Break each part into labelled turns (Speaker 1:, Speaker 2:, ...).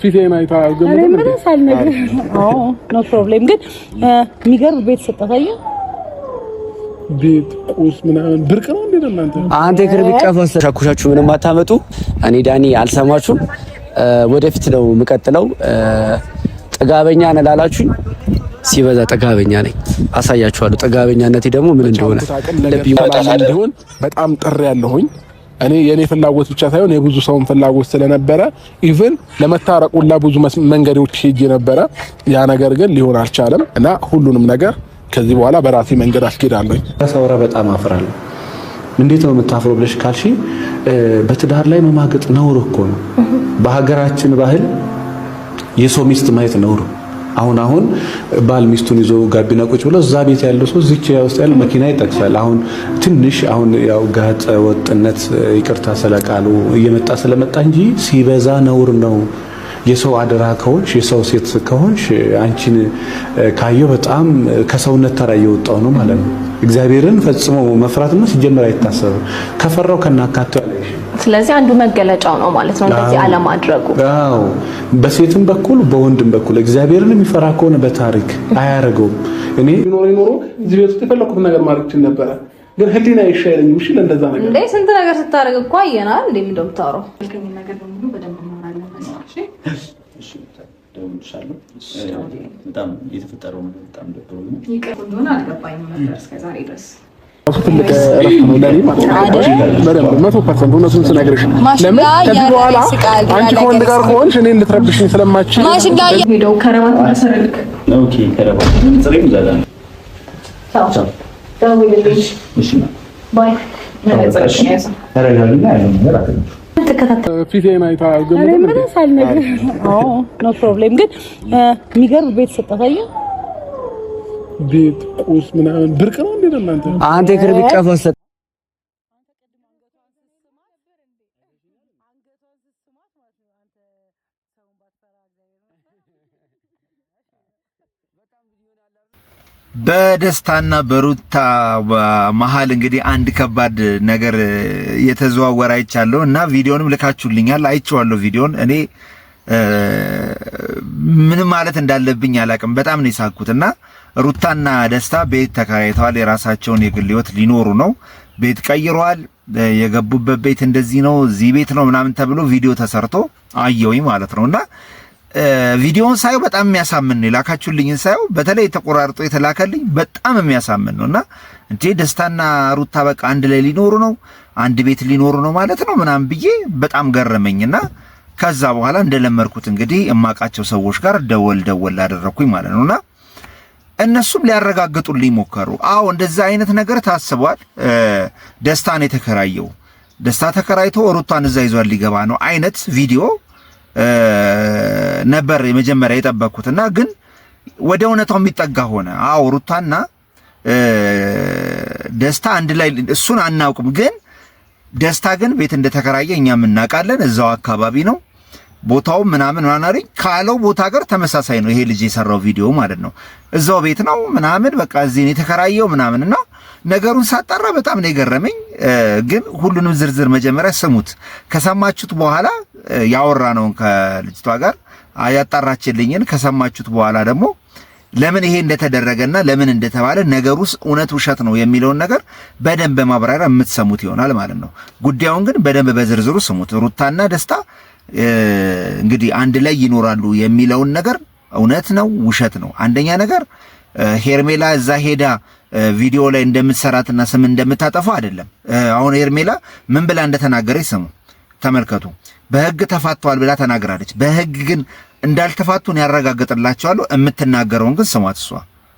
Speaker 1: ፊቴን አይታ ገምተን
Speaker 2: ምን ሳልነግር ኖ ፕሮብሌም ግን የሚገርም ቤት ሰጠታየ
Speaker 1: ቤት ቁስ ምናምን ብርቅ ነው እንዴ እናንተ
Speaker 3: አንተ የክርብ ቀፈስ ሻኩሻችሁ ምንም አታመጡ እኔ ዳኒ አልሰማችሁም ወደፊት ነው የምቀጥለው ጥጋበኛ ነላላችሁኝ ሲበዛ ጥጋበኛ ነኝ አሳያችኋለሁ ጥጋበኛነቴ ደግሞ ምን እንደሆነ
Speaker 1: ለቢሆን በጣም ጥሪ ያለሁኝ እኔ የኔ ፍላጎት ብቻ ሳይሆን የብዙ ሰውን ፍላጎት ስለነበረ ኢቭን ለመታረቁላ ብዙ መንገዶች ሄጄ ነበረ ያ ነገር ግን ሊሆን አልቻለም እና ሁሉንም ነገር ከዚህ በኋላ በራሴ መንገድ አስኬዳለሁ
Speaker 4: ተሰውራ በጣም አፍራለሁ እንዴት ነው የምታፍረው ብለሽ ካልሽ በትዳር ላይ መማገጥ ነውር እኮ ነው በሀገራችን ባህል የሰው ሚስት ማየት ነውር አሁን ባል ሚስቱን ይዞ ጋቢና ቁጭ ብሎ እዛ ቤት ያለው ሰው እዚች ውስጥ ያለ መኪና ይጠቅሳል አሁን ትንሽ ያው ጋጠ ወጥነት ይቅርታ ስለቃሉ እየመጣ ስለመጣ እንጂ ሲበዛ ነውር ነው የሰው አደራ ከሆንሽ የሰው ሴት ከሆንሽ አንቺን ካየው በጣም ከሰውነት ተራ እየወጣው ነው ማለት ነው እግዚአብሔርን ፈጽሞ መፍራትና ሲጀመር አይታሰብም ከፈራው ከናካተው
Speaker 5: ስለዚህ አንዱ መገለጫው ነው ማለት ነው እንደዚህ ዓለም አድርጉ
Speaker 4: አዎ በሴትም በኩል በወንድም በኩል እግዚአብሔርን የሚፈራ ከሆነ በታሪክ አያረገው እኔ ኖሮ እዚህ ቤት ውስጥ የፈለኩት ነገር ማድረግ ነበር ግን ህሊና ይሻለኝ ምሽ ለእንደዛ ነገር
Speaker 5: እንዴ ስንት ነገር ስታረግ እኮ አየናል እንዴ ምን እንደምታወራው ልከኝ ነገር በሙሉ በደንብ ማራለን እሺ
Speaker 6: ደውልሻለሁ በጣም የተፈጠረው ነገር በጣም ደብሮኝ
Speaker 5: ይቀር እንደሆነ አልገባኝም ነበር እስከዛሬ ድረስ
Speaker 1: ትልቅ ረፍት ነው ለኔ ማለት ነው በደንብ 100% እውነቱን ስነግርሽ ለምን ከዚህ በኋላ አንቺ ከወንድ ጋር ከሆንሽ እኔን ልትረብሽኝ ስለማትችል
Speaker 2: ማሽላ
Speaker 5: ሄደው ከረባት ተሰረልክ
Speaker 6: ኦኬ ከረባት ጽሬም ዛዳ
Speaker 5: ቻው ደውልልኝ
Speaker 6: እሺ
Speaker 5: ባይ
Speaker 6: ተረጋግና ያለው ነገር አትልም
Speaker 1: ፊቴን አይታ ገምተን
Speaker 2: ምን ሳልነግር ኖ ፕሮብሌም ግን የሚገርም ቤት ሰጠታየ
Speaker 1: ቤት ቁስ ምናምን ብርቅ ነው እንዴ እናንተ
Speaker 3: አንተ የክርብ ቀፈስ
Speaker 7: በደስታና በሩታ መሃል እንግዲህ አንድ ከባድ ነገር የተዘዋወረ አይቻለሁ እና ቪዲዮንም ልካችሁልኛል አይቼዋለሁ ቪዲዮን እኔ ምን ማለት እንዳለብኝ አላቅም በጣም ነው የሳኩትና ሩታና ደስታ ቤት ተከራይተዋል የራሳቸውን የግል ህይወት ሊኖሩ ነው ቤት ቀይረዋል የገቡበት ቤት እንደዚህ ነው እዚህ ቤት ነው ምናምን ተብሎ ቪዲዮ ተሰርቶ አየሁኝ ማለት ነውና ቪዲዮውን ሳይው በጣም የሚያሳምን ነው ላካችሁልኝ ሳይው በተለይ ተቆራርጦ የተላከልኝ በጣም የሚያሳምን ነውና እንዴ ደስታና ሩታ በቃ አንድ ላይ ሊኖሩ ነው አንድ ቤት ሊኖሩ ነው ማለት ነው ምናምን ብዬ በጣም ገረመኝና ከዛ በኋላ እንደለመርኩት እንግዲህ እማቃቸው ሰዎች ጋር ደወል አደረኩኝ ማለት ነውና እነሱም ሊያረጋግጡልኝ ሞከሩ አዎ እንደዛ አይነት ነገር ታስቧል ደስታን የተከራየው ደስታ ተከራይቶ ሩታን እዛ ይዟል ሊገባ ነው አይነት ቪዲዮ ነበር የመጀመሪያ የጠበቅኩትና ግን ወደ እውነታው የሚጠጋ ሆነ አዎ ሩታና ደስታ አንድ ላይ እሱን አናውቅም ግን ደስታ ግን ቤት እንደተከራየ እኛም እናውቃለን እዛው አካባቢ ነው ቦታው ምናምን ማናሪ ካለው ቦታ ጋር ተመሳሳይ ነው ይሄ ልጅ የሰራው ቪዲዮ ማለት ነው እዛው ቤት ነው ምናምን በቃ እዚህ ነው የተከራየው ምናምንና ነገሩን ሳጣራ በጣም ነው የገረመኝ ግን ሁሉንም ዝርዝር መጀመሪያ ስሙት ከሰማችሁት በኋላ ያወራ ነው ከልጅቷ ጋር ያጣራችልኝን ከሰማችሁት በኋላ ደግሞ ለምን ይሄ እንደተደረገና ለምን እንደተባለ ነገሩስ እውነት ውሸት ነው የሚለውን ነገር በደንብ በማብራሪያ የምትሰሙት ይሆናል ማለት ነው ጉዳዩን ግን በደንብ በዝርዝሩ ስሙት ሩታና ደስታ እንግዲህ አንድ ላይ ይኖራሉ የሚለውን ነገር እውነት ነው ውሸት ነው አንደኛ ነገር ሄርሜላ እዛ ሄዳ ቪዲዮ ላይ እንደምትሰራትና ስም እንደምታጠፋ አይደለም አሁን ሄርሜላ ምን ብላ እንደተናገረች ስሙ ተመልከቱ በህግ ተፋቷል ብላ ተናግራለች በህግ ግን እንዳልተፋቱን ያረጋግጥላቸዋል የምትናገረውን ግን ስሟት እሷ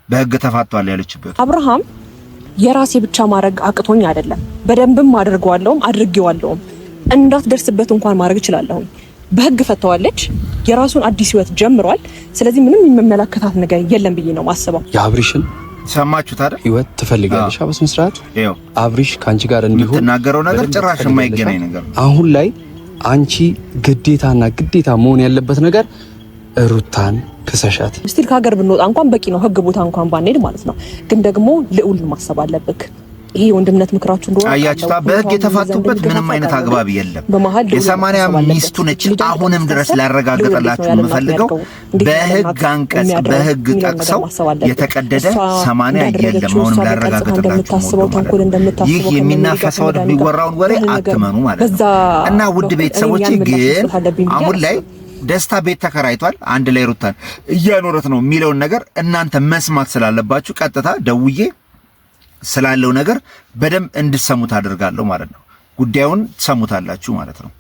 Speaker 7: በህግ ተፋቷል ያለችበት
Speaker 8: አብርሃም የራሴ ብቻ ማድረግ አቅቶኝ አይደለም በደንብም አድርጌዋለሁ እንዳትደርስበት እንኳን ማድረግ ይችላልው በህግ ፈተዋለች የራሱን አዲስ ህይወት ጀምሯል ስለዚህ ምንም የሚመለከታት ነገር የለም ብዬ ነው ማስበው
Speaker 4: ያብሪሽን
Speaker 7: ሰማችሁት አይደል
Speaker 4: ህይወት ትፈልጋለሽ አበስ መስራት
Speaker 7: ይኸው
Speaker 4: አብሪሽ ካንቺ ጋር እንዲሆን
Speaker 7: ተናገረው ነገር ጭራሽ የማይገናኝ ነገር
Speaker 4: አሁን ላይ አንቺ ግዴታ መሆን ያለበት ነገር ሩታን ከሰሻት
Speaker 8: ስቲል ከሀገር ብንወጣ እንኳን በቂ ነው ህግ ቦታ እንኳን ባንሄድ ማለት ነው ግን ደግሞ ልዑል ማሰብ አለብክ ይሄ ወንድምነት ምክራችሁ እንደሆነ
Speaker 7: አያችሁታ። በህግ የተፋቱበት ምንም አይነት አግባብ የለም። የሰማንያ ሚስቱ ነች። አሁንም ድረስ ላረጋግጥላችሁ የምፈልገው በህግ አንቀጽ በህግ ጠቅሰው የተቀደደ 80 የለም። አሁንም ላረጋግጥላችሁ ይህ የሚናፈሰው የሚወራውን ወሬ አትመኑ ማለት ነው። እና ውድ ቤተሰቦቼ ግን አሁን ላይ ደስታ ቤት ተከራይቷል፣ አንድ ላይ ሩታን እያኖረት ነው የሚለውን ነገር እናንተ መስማት ስላለባችሁ ቀጥታ ደውዬ ስላለው ነገር በደንብ እንድትሰሙት አደርጋለሁ ማለት ነው። ጉዳዩን ትሰሙታላችሁ ማለት ነው።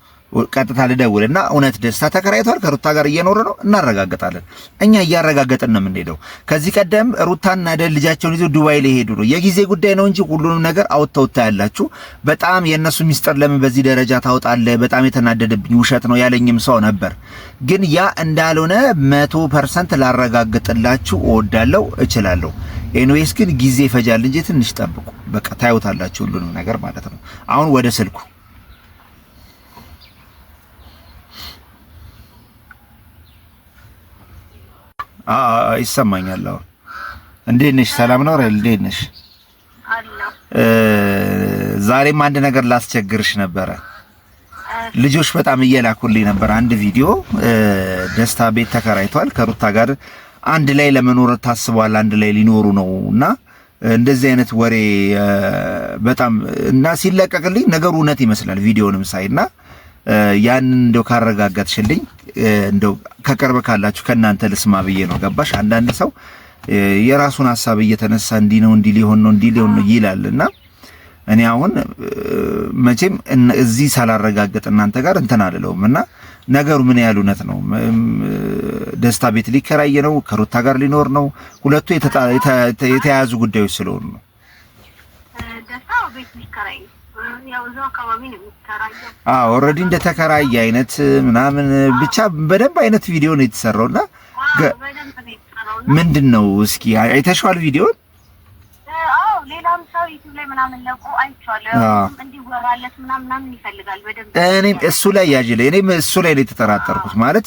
Speaker 7: ቀጥታ ልደውልና እውነት ደስታ ተከራይቷል ከሩታ ጋር እየኖረ ነው እናረጋግጣለን። እኛ እያረጋገጥን ነው የምንሄደው። ከዚህ ቀደም ሩታና ልጃቸውን ይዘው ዱባይ ላይ ሄዱ ነው። የጊዜ ጉዳይ ነው እንጂ ሁሉንም ነገር አውጥተውታ ያላችሁ በጣም የነሱ ሚስጥር ለምን በዚህ ደረጃ ታውጣለህ? በጣም የተናደደብኝ ውሸት ነው ያለኝም ሰው ነበር። ግን ያ እንዳልሆነ 100% ላረጋግጥላችሁ እወዳለሁ እችላለሁ። ኤንዌስ ግን ጊዜ ይፈጃል እንጂ ትንሽ ጠብቁ። በቃ ታዩታላችሁ ሁሉንም ነገር ማለት ነው። አሁን ወደ ስልኩ ይሰማኛል። አሁን እንዴት ነሽ? ሰላም ነው አይደል? እንዴት ነሽ? ዛሬም አንድ ነገር ላስቸግርሽ ነበረ። ልጆች በጣም እየላኩልኝ ነበር አንድ ቪዲዮ። ደስታ ቤት ተከራይቷል ከሩታ ጋር አንድ ላይ ለመኖር ታስቧል፣ አንድ ላይ ሊኖሩ ነውና እንደዚህ አይነት ወሬ በጣም እና ሲለቀቅልኝ ነገሩ እውነት ይመስላል ቪዲዮንም ሳይና ያን እንደው ካረጋጋትሽልኝ እንደው ከቅርብ ካላችሁ ከናንተ ልስማ ብዬ ነው። ገባሽ? አንዳንድ ሰው የራሱን ሐሳብ እየተነሳ እንዲህ ነው እንዲህ ሊሆን ነው እንዲህ ሊሆን ነው ይላልና እኔ አሁን መቼም እዚህ ሳላረጋግጥ እናንተ ጋር እንትን አልለውም እና ነገሩ ምን ያህል እውነት ነው? ደስታ ቤት ሊከራይ ነው? ከሩታ ጋር ሊኖር ነው? ሁለቱ የተያያዙ ጉዳዮች ስለሆኑ ነው።
Speaker 9: ደስታ ቤት ሊከራይ ያው እዛው አካባቢ ነው የሚከራየው።
Speaker 7: ኦልሬዲ እንደተከራየ አይነት ምናምን ብቻ በደንብ አይነት ቪዲዮ ነው የተሰራውና ምንድነው እስኪ አይተሽዋል ቪዲዮን?
Speaker 9: ሌላም ሰው ዩቲዩብ ላይ ምናምን ለቆ አይቻለሁ። እንዲወራለት ምናምን ይፈልጋል በደንብ።
Speaker 7: እኔም እሱ ላይ ያጅለ እኔም እሱ ላይ የተጠራጠርኩት ማለት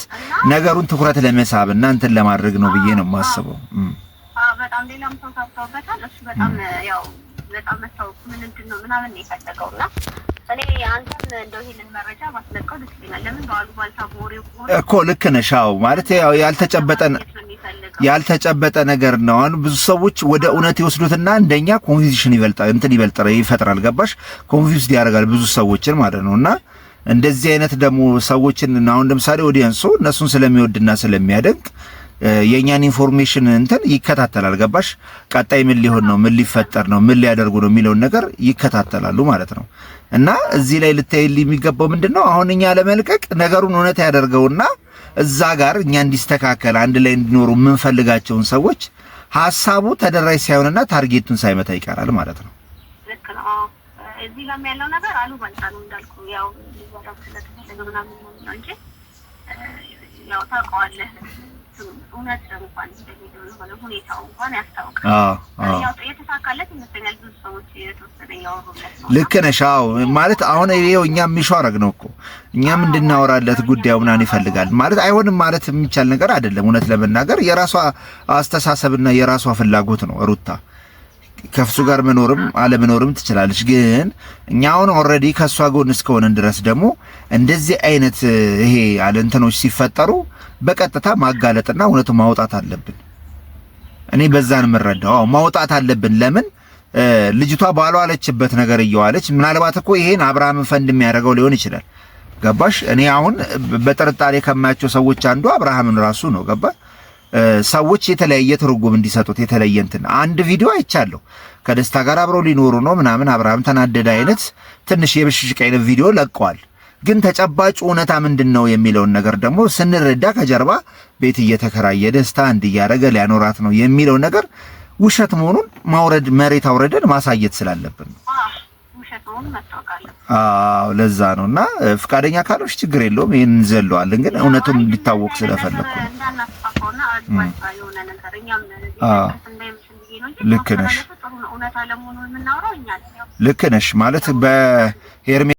Speaker 7: ነገሩን ትኩረት ለመሳብ እና እንትን ለማድረግ ነው ብዬ ነው የማስበው።
Speaker 9: በጣም ሌላም ሰው ታውቃበታል። እሱ በጣም ያው በጣም መታወቅ ምንድነው ምናምን ይፈልጋውና እኔ አንተም እንደው ይሄንን መረጃ ማስለቀው ደስ ይላል። ለምን ባሉ ባልታቦሪው
Speaker 7: እኮ ልክ ነሽ። ማለት ያው ያልተጨበጠ ነገር ነው። አሁን ብዙ ሰዎች ወደ እውነት ይወስዱትና እንደኛ ኮንፊውዥን ይፈጥራል። ገባሽ? ኮንፊውዝድ ያደርጋል ብዙ ሰዎችን ማለት ነውና እንደዚህ አይነት ደግሞ ሰዎችን አሁን ለምሳሌ ኦዲየንሱ እነሱን ስለሚወድና ስለሚያደንቅ የኛን ኢንፎርሜሽን እንትን ይከታተላል። ገባሽ? ቀጣይ ምን ሊሆን ነው፣ ምን ሊፈጠር ነው፣ ምን ሊያደርጉ ነው የሚለውን ነገር ይከታተላሉ ማለት ነው። እና እዚህ ላይ ልታይል የሚገባው ምንድነው አሁን እኛ ለመልቀቅ ነገሩን እውነት ያደርገውና እዛ ጋር እኛ እንዲስተካከል አንድ ላይ እንዲኖሩ የምንፈልጋቸውን ሰዎች ሐሳቡ ተደራሽ ሳይሆንና ታርጌቱን ሳይመታ ይቀራል ማለት ነው።
Speaker 9: ልክ ነው። እዚህ ጋር ያለው ነገር አሉባልታ ነው እንዳልኩ ያው ሊወራው ስለተፈለገ ምናምን ነው እንጂ ያው ታውቀዋለህ እውነት እንኳን እንደሚደው ነው ሁኔታው እንኳን ያስታውቃል። ያው የተሳካለት ይመስለኛል ብዙ ሰዎች የተወሰነ ያወሩለት ነው። ልክ
Speaker 7: ነሽ። ማለት አሁን ይሄው እኛም የሚሻረግ ነው እኮ እኛም እንድናወራለት ጉዳዩ ምናምን ይፈልጋል ማለት አይሆንም ማለት የሚቻል ነገር አይደለም። እውነት ለመናገር የራሷ አስተሳሰብና የራሷ ፍላጎት ነው። ሩታ ከፍሱ ጋር መኖርም አለመኖርም ትችላለች። ግን እኛ አሁን ኦልሬዲ ከሷ ጎን እስከሆነን ድረስ ደግሞ እንደዚህ አይነት ይሄ አለንተኖች ሲፈጠሩ በቀጥታ ማጋለጥና እውነቱን ማውጣት አለብን። እኔ በዛን የምረዳው ማውጣት አለብን። ለምን ልጅቷ ባሏ አለችበት ነገር እየዋለች ምናልባት እኮ ይሄን አብርሃምን ፈንድ የሚያደርገው ሊሆን ይችላል። ገባሽ? እኔ አሁን በጥርጣሬ ከማያቸው ሰዎች አንዱ አብርሃምን ራሱ ነው። ገባ? ሰዎች የተለያየ ትርጉም እንዲሰጡት የተለየ እንትን አንድ ቪዲዮ አይቻለሁ። ከደስታ ጋር አብረው ሊኖሩ ነው ምናምን አብርሃም ተናደደ አይነት ትንሽ የብሽሽቅ አይነት ቪዲዮ ለቀዋል። ግን ተጨባጭ እውነታ ምንድነው የሚለውን ነገር ደግሞ ስንረዳ ከጀርባ ቤት እየተከራየ ደስታ እንዲያረገ ሊያኖራት ነው የሚለው ነገር ውሸት መሆኑን ማውረድ መሬት አውረደን ማሳየት ስላለብን ለዛ ነውና ፍቃደኛ ካሎች ችግር የለውም ይሄን እንዘለዋለን። ግን እውነቱን እንዲታወቅ ስለፈለኩ ልክ ነሽ ማለት በሄርሜ